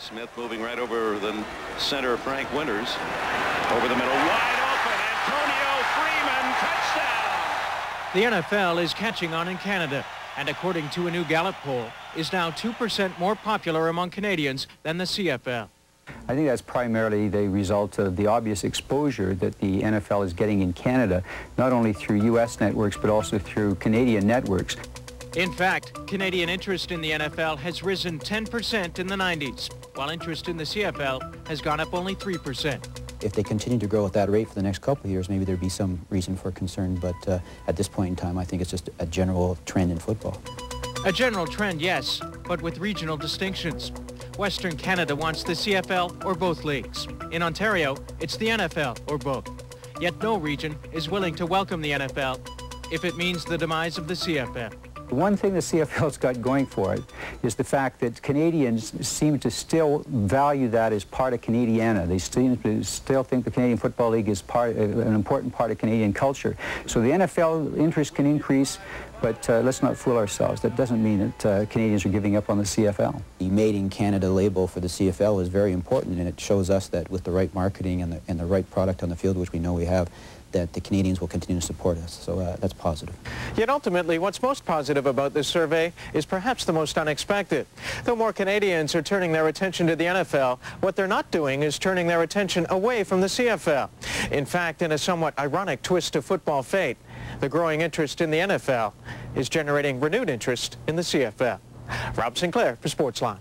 Smith moving right over the center. Frank Winters over the middle, wide open. Antonio Freeman, touchdown. The NFL is catching on in Canada, and according to a new Gallup poll, is now 2% more popular among Canadians than the CFL. I think that's primarily the result of the obvious exposure that the NFL is getting in Canada, not only through U.S. networks, but also through Canadian networks. In fact, Canadian interest in the NFL has risen 10% in the 90s, while interest in the CFL has gone up only 3%. If they continue to grow at that rate for the next couple of years, maybe there'd be some reason for concern, but at this point in time, I think it's just a general trend in football. A general trend, yes, but with regional distinctions. Western Canada wants the CFL or both leagues. In Ontario, it's the NFL or both. Yet no region is willing to welcome the NFL if it means the demise of the CFL. The one thing the CFL's got going for it is the fact that Canadians seem to still value that as part of Canadiana. They seem to still think the Canadian Football League is an important part of Canadian culture. So the NFL interest can increase, but let's not fool ourselves. That doesn't mean that Canadians are giving up on the CFL. The Made in Canada label for the CFL is very important, and it shows us that with the right marketing and the right product on the field, which we know we have, that the Canadians will continue to support us. So that's positive. Yet ultimately, what's most positive about this survey is perhaps the most unexpected. Though more Canadians are turning their attention to the NFL, what they're not doing is turning their attention away from the CFL. In fact, in a somewhat ironic twist of football fate, the growing interest in the NFL is generating renewed interest in the CFL. Rob Sinclair for Sportsline.